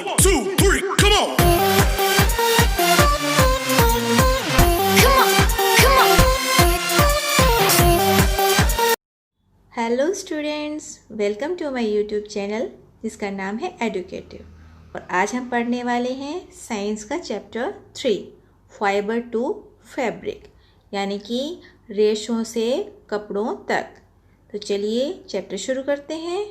1, 2, 3, come on. Hello students, welcome to my YouTube channel जिसका नाम है एडुकेटिव। और आज हम पढ़ने वाले हैं साइंस का चैप्टर 3 फाइबर टू फैब्रिक, यानी कि रेशों से कपड़ों तक। तो चलिए चैप्टर शुरू करते हैं।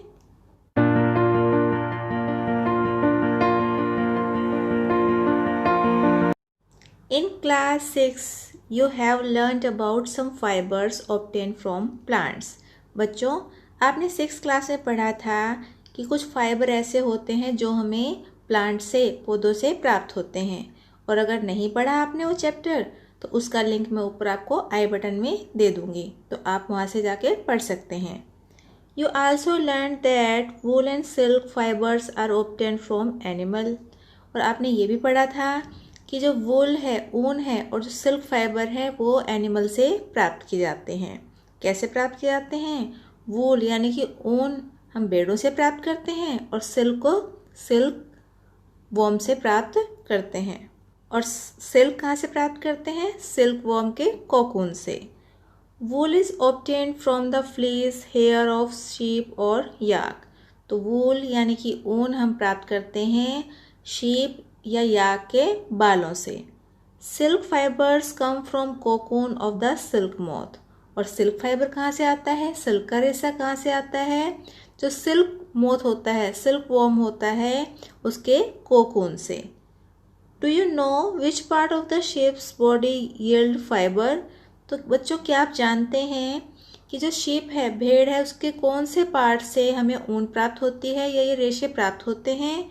In class 6, you have learned about some fibers obtained from plants. बच्चों, आपने 6 क्लास में पढ़ा था कि कुछ फाइबर ऐसे होते हैं जो हमें प्लांट से, पौधों से प्राप्त होते हैं। और अगर नहीं पढ़ा आपने वो चैप्टर तो उसका लिंक मैं ऊपर आपको आई बटन में दे दूँगी, तो आप वहाँ से जाके पढ़ सकते हैं। You also learned that wool and silk fibers are obtained from animal. और आपने ये भी पढ़ा था कि जो वूल है, ऊन है, और जो सिल्क फाइबर है वो एनिमल से प्राप्त किए जाते हैं। कैसे प्राप्त किए जाते हैं? वूल यानी कि ऊन हम भेड़ों से प्राप्त करते हैं और सिल्क को सिल्क वॉर्म से प्राप्त करते हैं। और सिल्क कहाँ से प्राप्त करते हैं? सिल्क वॉर्म के कोकून से। Wool is obtained from the fleece hair of sheep और याक। तो वूल यानी कि ऊन हम प्राप्त करते हैं शीप या याक के बालों से। Silk fibres come from cocoon of the silk moth. और सिल्क फाइबर कहाँ से आता है? सिल्क का रेशा कहाँ से आता है? जो सिल्क मोथ होता है, सिल्क वॉर्म होता है, उसके कोकून से। Do you know which part of the sheeps body yield fibre? तो बच्चों, क्या आप जानते हैं कि जो शीप है, भेड़ है, उसके कौन से पार्ट से हमें ऊन प्राप्त होती है या ये रेशे प्राप्त होते हैं?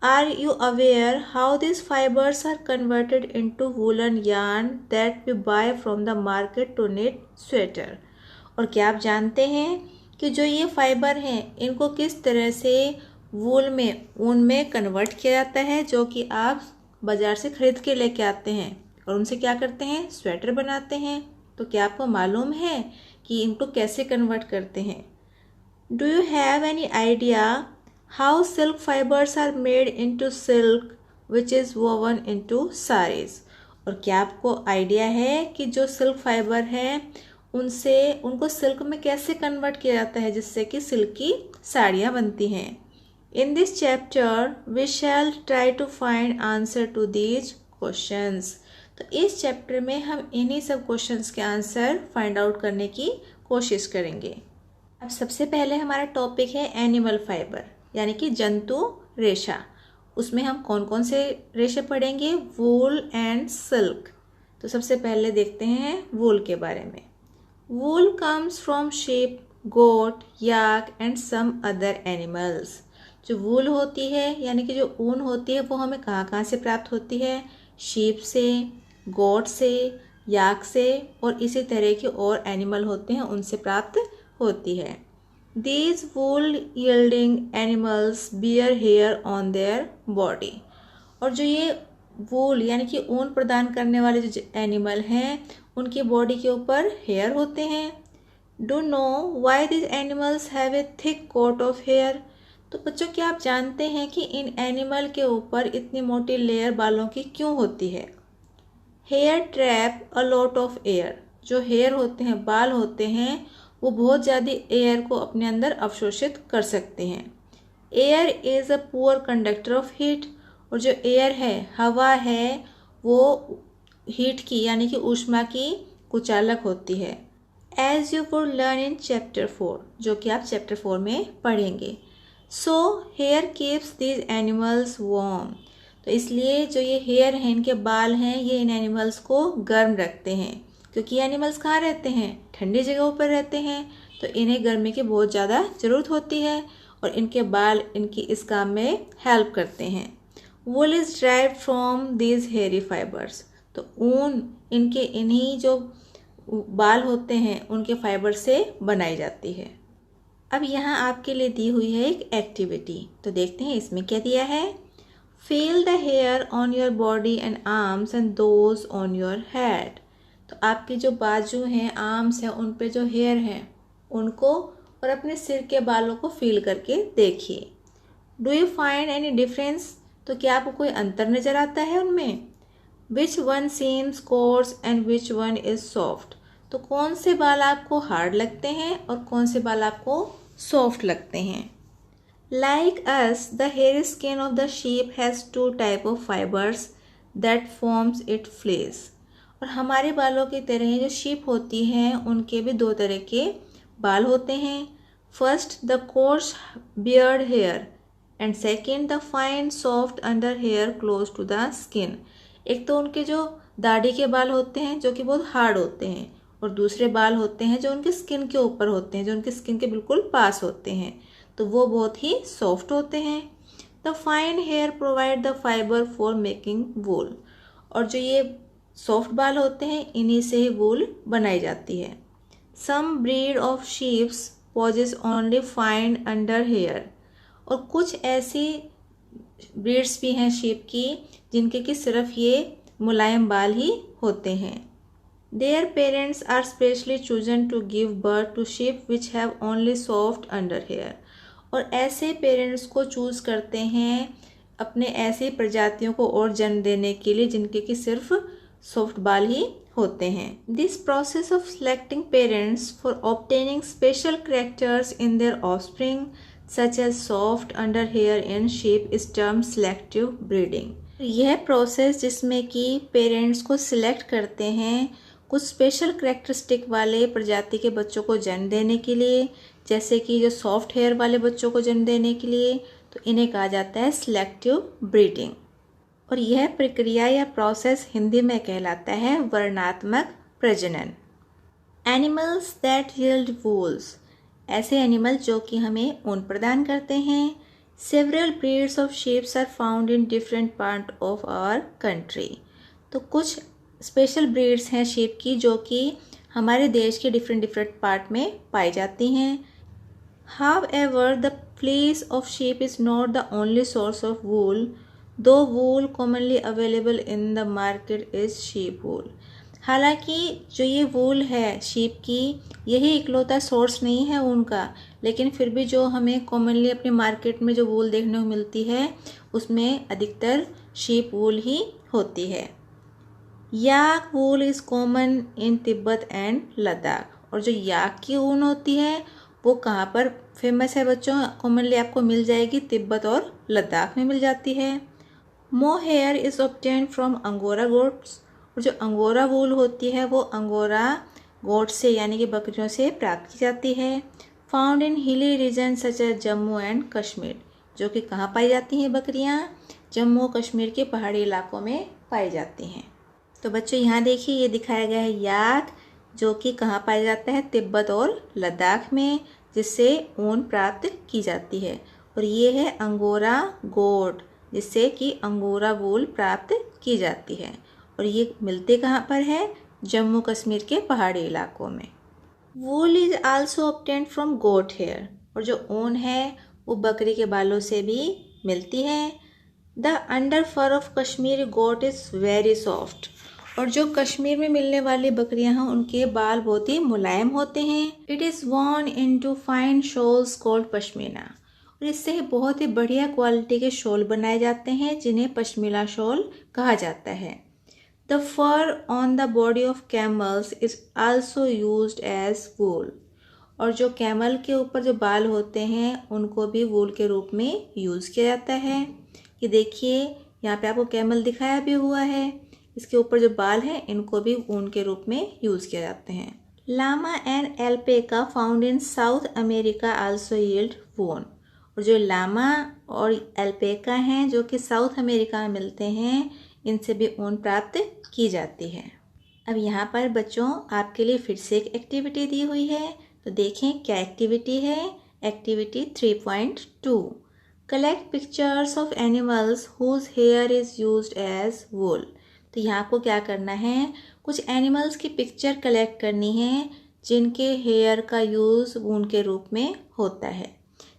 Are you aware how these fibers are converted into woolen yarn that we buy from the market to knit sweater? और क्या आप जानते हैं कि जो ये फाइबर हैं, इनको किस तरह से वूल में, ऊन में कन्वर्ट किया जाता है, जो कि आप बाज़ार से खरीद के लेके आते हैं और उनसे क्या करते हैं? स्वेटर बनाते हैं। तो क्या आपको मालूम है कि इनको कैसे कन्वर्ट करते हैं? Do you have any idea how silk fibers are made into silk which is woven into sarees? और क्या आपको आइडिया है कि जो सिल्क फाइबर है उनको सिल्क में कैसे कन्वर्ट किया जाता है जिससे कि सिल्क की साड़ियाँ बनती हैं? In this chapter we shall try to find answer to these questions. तो इस चैप्टर में हम इन्हीं सब क्वेश्चंस के आंसर फाइंड आउट करने की कोशिश करेंगे। अब सबसे पहले हमारा टॉपिक है एनिमल फाइबर, यानी कि जंतु रेशा। उसमें हम कौन कौन से रेशे पढ़ेंगे? Wool and silk. तो सबसे पहले देखते हैं वूल के बारे में। Wool comes from sheep, goat, yak and some other animals. जो वूल होती है यानी कि जो ऊन होती है वो हमें कहाँ कहाँ से प्राप्त होती है? शीप से, गोट से, याक से, और इसी तरह के और एनिमल होते हैं उनसे प्राप्त होती है। These wool yielding animals bear hair on their body. और जो ये वूल यानी कि ऊन प्रदान करने वाले जो एनिमल हैं उनकी बॉडी के ऊपर हेयर होते हैं। Do know why these animals have a thick coat of hair? तो बच्चों, क्या आप जानते हैं कि इन एनिमल के ऊपर इतनी मोटी लेयर बालों की क्यों होती है? Hair trap a lot of air. जो हेयर होते हैं, बाल होते हैं, वो बहुत ज़्यादा एयर को अपने अंदर अवशोषित कर सकते हैं। Air is a poor conductor of heat. और जो एयर है, हवा है, वो हीट की यानी कि ऊष्मा की कुचालक होती है। As you would learn in chapter 4, जो कि आप चैप्टर 4 में पढ़ेंगे। So hair keeps these animals warm. तो इसलिए जो ये हेयर हैं, इनके बाल हैं, ये इन एनिमल्स को गर्म रखते हैं, क्योंकि एनिमल्स कहाँ रहते हैं? ठंडी जगहों पर रहते हैं, तो इन्हें गर्मी की बहुत ज़्यादा ज़रूरत होती है और इनके बाल इनकी इस काम में हेल्प करते हैं। Wool is drive from these hairy fibres. तो ऊन इनके इन्हीं जो बाल होते हैं उनके फाइबर से बनाई जाती है। अब यहाँ आपके लिए दी हुई है एक एक्टिविटी, तो देखते हैं इसमें क्या दिया है। Feel the hair on your body and arms and those on your head. तो आपके जो बाजू हैं, आर्म्स हैं, उन पे जो हेयर हैं उनको और अपने सिर के बालों को फील करके देखिए। Do you find any difference तो क्या आपको कोई अंतर नज़र आता है उनमें? Which one seems course and which one is soft. तो कौन से बाल आपको हार्ड लगते हैं और कौन से बाल आपको सॉफ्ट लगते हैं? Like us, the hairy skin of the sheep has two type of fibers that forms its fleece. और हमारे बालों की तरह जो शीप होती हैं उनके भी दो तरह के बाल होते हैं. First the coarse beard hair and second the fine soft under hair close to the skin. एक तो उनके जो दाढ़ी के बाल होते हैं जो कि बहुत हार्ड होते हैं और दूसरे बाल होते हैं जो उनके स्किन के ऊपर होते हैं, जो उनके स्किन के बिल्कुल पास होते हैं, तो वो बहुत ही सॉफ्ट होते हैं. The fine hair provide the fibre for making wool. और जो ये सॉफ्ट बाल होते हैं इन्हीं से ही वूल बनाई जाती है. Some breed of sheeps possess only fine under hair. और कुछ ऐसी ब्रीड्स भी हैं शीप की जिनके कि सिर्फ ये मुलायम बाल ही होते हैं. Their parents are specially chosen to give birth to sheep which have only soft under hair. और ऐसे पेरेंट्स को चूज़ करते हैं अपने ऐसी प्रजातियों को और जन्म देने के लिए जिनके कि सिर्फ सॉफ्ट बाल ही होते हैं. This process of selecting parents for obtaining special characters in their offspring such as soft under hair in sheep is termed selective breeding. यह प्रोसेस जिसमें कि पेरेंट्स को सिलेक्ट करते हैं कुछ स्पेशल करैक्टरिस्टिक वाले प्रजाति के बच्चों को जन्म देने के लिए, जैसे कि जो सॉफ्ट हेयर वाले बच्चों को जन्म देने के लिए, तो इन्हें कहा जाता है सिलेक्टिव ब्रीडिंग. और यह प्रक्रिया या प्रोसेस हिंदी में कहलाता है वर्णात्मक प्रजनन. Animals that yield wools. ऐसे एनिमल जो कि हमें ऊन प्रदान करते हैं. Several breeds of sheeps are found in different part of our country. तो कुछ स्पेशल ब्रीड्स हैं शीप की जो कि हमारे देश के डिफरेंट पार्ट में पाई जाती हैं. However the fleece of sheep is not the only source of wool, though wool commonly available in the market is sheep wool. हालांकि जो ये वूल है शीप की यही इकलौता सोर्स नहीं है ऊन का, लेकिन फिर भी जो हमें कॉमनली अपने मार्केट में जो वूल देखने को मिलती है उसमें अधिकतर शीप वूल ही होती है. Yak wool is common in Tibet and Ladakh. और जो याक की ऊन होती है वो कहाँ पर फेमस है बच्चों? कॉमनली आपको मिल जाएगी तिब्बत और लद्दाख में मिल जाती है. Mohair is obtained from angora goats. और जो अंगोरा वूल होती है वो अंगोरा गोट से यानी कि बकरियों से प्राप्त की जाती है. Found in hilly region such as Jammu and Kashmir. जो कि कहाँ पाई जाती हैं बकरियाँ? जम्मू कश्मीर के पहाड़ी इलाकों में पाई जाती हैं. तो बच्चों यहाँ देखिए ये दिखाया गया है याक जो कि कहाँ पाया जाता है? तिब्बत और लद्दाख में, जिससे ऊन प्राप्त की जाती है. और ये है अंगोरा गोट जिससे कि अंगोरा वूल प्राप्त की जाती है. और ये मिलते कहाँ पर है? जम्मू कश्मीर के पहाड़ी इलाकों में. Wool is also obtained from goat hair. और जो ऊन है वो बकरी के बालों से भी मिलती है. The under fur of Kashmiri goat is very soft. और जो कश्मीर में मिलने वाली बकरियां हैं उनके बाल बहुत ही मुलायम होते हैं. It is worn into fine shawls called pashmina. और इससे बहुत ही बढ़िया क्वालिटी के शॉल बनाए जाते हैं जिन्हें पश्मीना शॉल कहा जाता है. The fur on the body of camels is also used as wool. और जो कैमल के ऊपर जो बाल होते हैं उनको भी वूल के रूप में यूज़ किया जाता है. ये देखिए यहाँ पे आपको कैमल दिखाया भी हुआ है. इसके ऊपर जो बाल हैं इनको भी ऊन के रूप में यूज़ किया जाते हैं. Llama and alpaca found in South America also yield wool. और जो लामा और एल्पेका हैं जो कि साउथ अमेरिका में मिलते हैं इनसे भी ऊन प्राप्त की जाती है. अब यहाँ पर बच्चों आपके लिए फिर से एक एक्टिविटी दी हुई है, तो देखें क्या एक्टिविटी है. Activity 3.2 collect pictures of animals whose hair is used as wool. तो यहाँ आपको क्या करना है? कुछ एनिमल्स की पिक्चर कलेक्ट करनी है जिनके हेयर का यूज़ ऊन के रूप में होता है.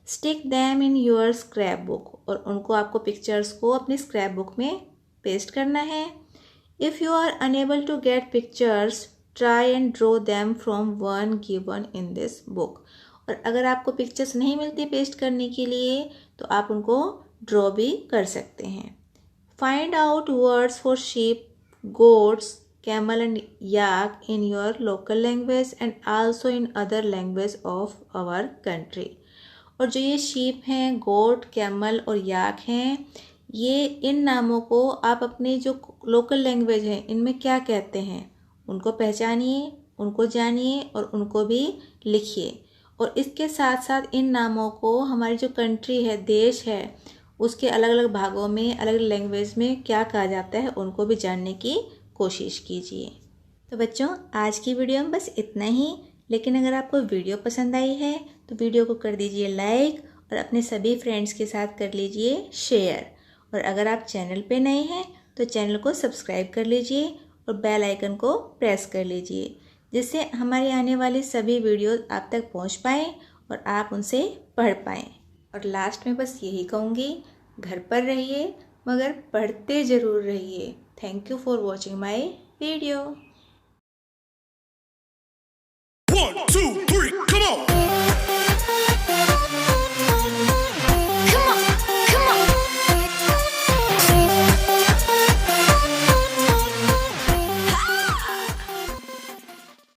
Stick them in your scrap book. और उनको आपको पिक्चर्स को अपनी स्क्रैप बुक में पेस्ट करना है. If you are unable to get pictures try and draw them from one given in this book. और अगर आपको पिक्चर्स नहीं मिलती पेस्ट करने के लिए तो आप उनको ड्रॉ भी कर सकते हैं. Find out words for sheep, goats, camel and yak in your local language and also in other language of our country. और जो ये sheep हैं, goat, camel और yak हैं, ये इन नामों को आप अपने जो लोकल लैंग्वेज है इनमें क्या कहते हैं उनको पहचानिए, उनको जानिए और उनको भी लिखिए। और इसके साथ साथ इन नामों को हमारी जो कंट्री है, देश है, उसके अलग अलग भागों में अलग अलग लैंग्वेज में क्या कहा जाता है उनको भी जानने की कोशिश कीजिए। तो बच्चों, आज की वीडियो में बस इतना ही। लेकिन अगर आपको वीडियो पसंद आई है तो वीडियो को कर दीजिए लाइक और अपने सभी फ्रेंड्स के साथ कर लीजिए शेयर। और अगर आप चैनल पे नए हैं तो चैनल को सब्सक्राइब कर लीजिए और बेल आइकन को प्रेस कर लीजिए, जिससे हमारी आने वाली सभी वीडियोस आप तक पहुंच पाएँ और आप उनसे पढ़ पाएँ। और लास्ट में बस यही कहूँगी, घर पर रहिए मगर पढ़ते ज़रूर रहिए। Thank you for watching my video. 1, 2, 3